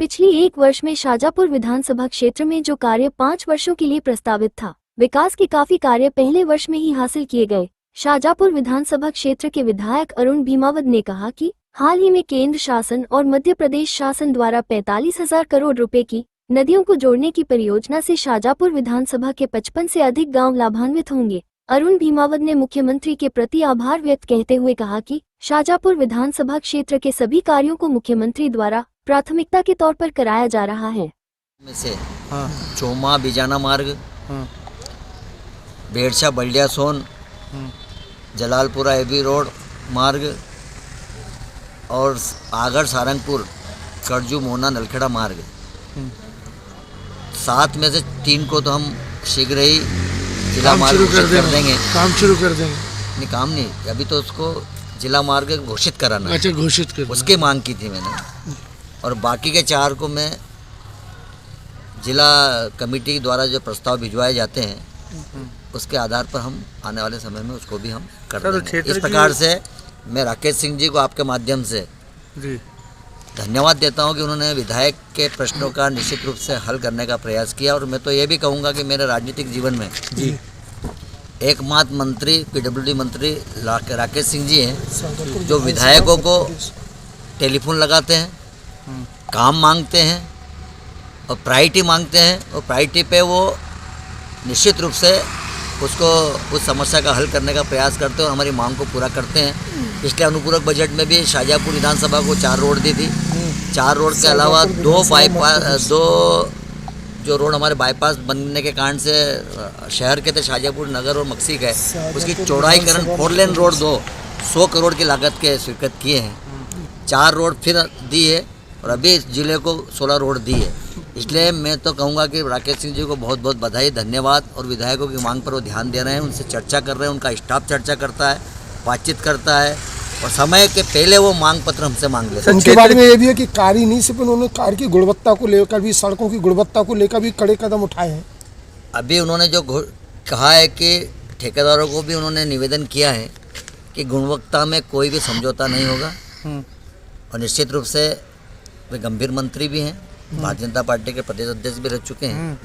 पिछली एक वर्ष में शाजापुर विधानसभा क्षेत्र में जो कार्य 5 वर्षों के लिए प्रस्तावित था, विकास के काफी कार्य पहले वर्ष में ही हासिल किए गए। शाजापुर विधानसभा क्षेत्र के विधायक अरुण भीमावत ने कहा कि हाल ही में केंद्र शासन और मध्य प्रदेश शासन द्वारा 45,000 करोड़ रुपए की नदियों को जोड़ने की परियोजना से शाजापुर विधानसभा के 55 से अधिक गांव लाभान्वित होंगे। अरुण भीमावत ने मुख्यमंत्री के प्रति आभार व्यक्त कहते हुए कहा कि शाजापुर विधानसभा क्षेत्र के सभी कार्यों को मुख्यमंत्री द्वारा प्राथमिकता के तौर पर कराया जा रहा है। में से चोमा बिजाना मार्ग, बेड़सा बल्डिया सोन, जलालपुरा एबी रोड मार्ग और आगढ़ सारंगपुर करजू मोना नलखेड़ा मार्ग, 7 में से 3 को तो हम शीघ्र ही जिला मार्ग घोषित कर देंगे। काम शुरू कर देंगे? नहीं, काम नहीं, अभी तो उसको जिला मार्ग घोषित कराना। अच्छा, घोषित कर, उसकी मांग की थी मैंने। और बाकी के 4 को मैं जिला कमेटी द्वारा जो प्रस्ताव भिजवाए जाते हैं उसके आधार पर हम आने वाले समय में उसको भी हम कर देंगे। इस प्रकार से मैं राकेश सिंह जी को आपके माध्यम से धन्यवाद देता हूं कि उन्होंने विधायक के प्रश्नों का निश्चित रूप से हल करने का प्रयास किया। और मैं तो ये भी कहूँगा कि मेरे राजनीतिक जीवन में एकमात्र मंत्री पीडब्ल्यूडी मंत्री राकेश सिंह जी हैं, जो विधायकों को टेलीफोन लगाते हैं, काम मांगते हैं और प्रायोरिटी मांगते हैं, और प्रायोरिटी पे वो निश्चित रूप से उसको उस समस्या का हल करने का प्रयास करते हैं और हमारी मांग को पूरा करते हैं। पिछले अनुपूरक बजट में भी शाजापुर विधानसभा को 4 रोड दी थी। 4 रोड के अलावा 2 बाईपास, 2 जो रोड हमारे बाईपास बनने के कारण से शहर के थे, शाजापुर नगर और मक्सी का है, उसकी चौड़ाईकरण 4 लेन रोड 100 करोड़ की लागत के स्वीकृत किए हैं। 4 रोड फिर दी है और अभी इस जिले को 16 रोड दी है। इसलिए मैं तो कहूँगा कि राकेश सिंह जी को बहुत बहुत बधाई, धन्यवाद। और विधायकों की मांग पर वो ध्यान दे रहे हैं, उनसे चर्चा कर रहे हैं, उनका स्टाफ चर्चा करता है, बातचीत करता है और समय के पहले वो मांग पत्र हमसे मांग लेते हैं। उनके बारे में ये भी है कि कार्य ही नहीं, सिर्फ उन्होंने कार्य की गुणवत्ता को लेकर भी, सड़कों की गुणवत्ता को लेकर भी कड़े कदम उठाए हैं। अभी उन्होंने जो कहा है कि ठेकेदारों को भी उन्होंने निवेदन किया है कि गुणवत्ता में कोई भी समझौता नहीं होगा। और निश्चित रूप से वे गंभीर मंत्री भी हैं, भारतीय जनता पार्टी के प्रदेश अध्यक्ष भी रह चुके हैं,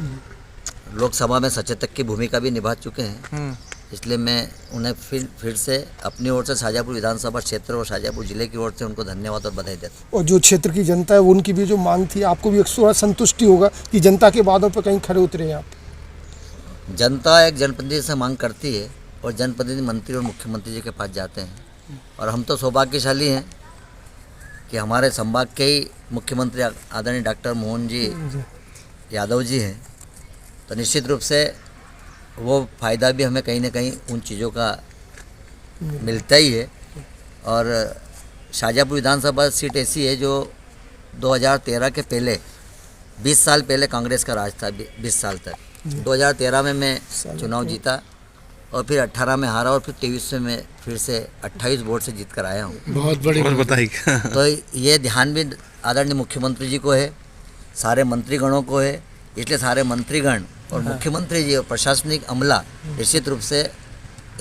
लोकसभा में सचेतक की भूमिका भी निभा चुके हैं। इसलिए मैं उन्हें फिर से अपनी ओर से शाजापुर विधानसभा क्षेत्र और शाजापुर जिले की ओर से उनको धन्यवाद और बधाई देता हूँ। और जो क्षेत्र की जनता है उनकी भी जो मांग थी, आपको भी एक संतुष्टि होगा कि जनता के बातों पर कहीं खड़े उतरे हैं आप? जनता एक जनप्रतिनिधि से मांग करती है और जनप्रतिनिधि मंत्री और मुख्यमंत्री जी के पास जाते हैं। और हम तो सौभाग्यशाली हैं कि हमारे संभाग के ही मुख्यमंत्री आदरणीय डॉक्टर मोहन जी यादव जी हैं, तो निश्चित रूप से वो फ़ायदा भी हमें कहीं ना कहीं उन चीज़ों का मिलता ही है। और शाजापुर विधानसभा सीट ऐसी है जो 2013 के पहले 20 साल पहले कांग्रेस का राज था, 20 साल तक। 2013 में मैं चुनाव जीता और फिर 18 में हारा और फिर 23 में मैं फिर से 28 वोट से जीत कर आया हूँ। बहुत बड़ी बताई। तो ये ध्यान भी आदरणीय मुख्यमंत्री जी को है, सारे मंत्रीगणों को है। इसलिए सारे मंत्रीगण और मुख्यमंत्री जी और प्रशासनिक अमला निश्चित रूप से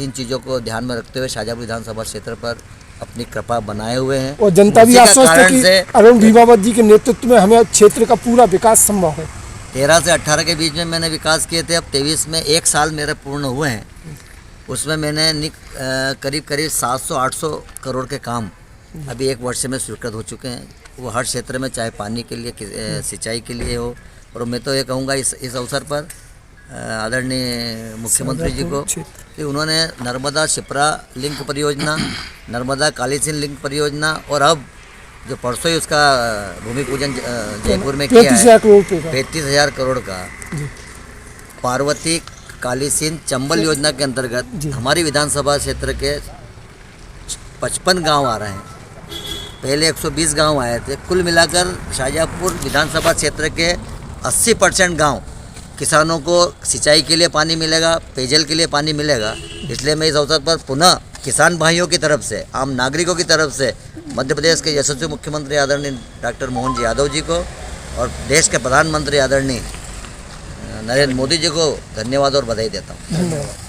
इन चीज़ों को ध्यान में रखते हुए शाजापुर विधानसभा क्षेत्र पर अपनी कृपा बनाए हुए हैं। और जनता भी आश्वस्त है कि अरुण भीमावत जी के नेतृत्व में हमें क्षेत्र का पूरा विकास संभव है। 13 से 18 के बीच में मैंने विकास किए थे, अब 23 में 1 साल मेरे पूर्ण हुए हैं। उसमें मैंने करीब 700-800 करोड़ के काम अभी 1 वर्ष में स्वीकृत हो चुके हैं। वो हर क्षेत्र में, चाहे पानी के लिए, सिंचाई के लिए हो। और मैं तो ये कहूँगा इस अवसर पर आदरणीय मुख्यमंत्री जी को कि उन्होंने नर्मदा शिप्रा लिंक परियोजना, नर्मदा कालीसिंध लिंक परियोजना और अब जो परसों ही उसका भूमि पूजन जयपुर में किया है 35,000 करोड़ का, पार्वती कालीसिंध चंबल योजना के अंतर्गत हमारी विधानसभा क्षेत्र के 55 गांव आ रहे हैं। पहले 120 गांव आए थे। कुल मिलाकर शाजापुर विधानसभा क्षेत्र के 80% गांव किसानों को सिंचाई के लिए पानी मिलेगा, पेयजल के लिए पानी मिलेगा। इसलिए मैं इस अवसर पर पुनः किसान भाइयों की तरफ से, आम नागरिकों की तरफ से मध्य प्रदेश के यशस्वी मुख्यमंत्री आदरणीय डॉक्टर मोहन जी यादव जी को और देश के प्रधानमंत्री आदरणीय नरेंद्र मोदी जी को धन्यवाद और बधाई देता हूँ। धन्यवाद।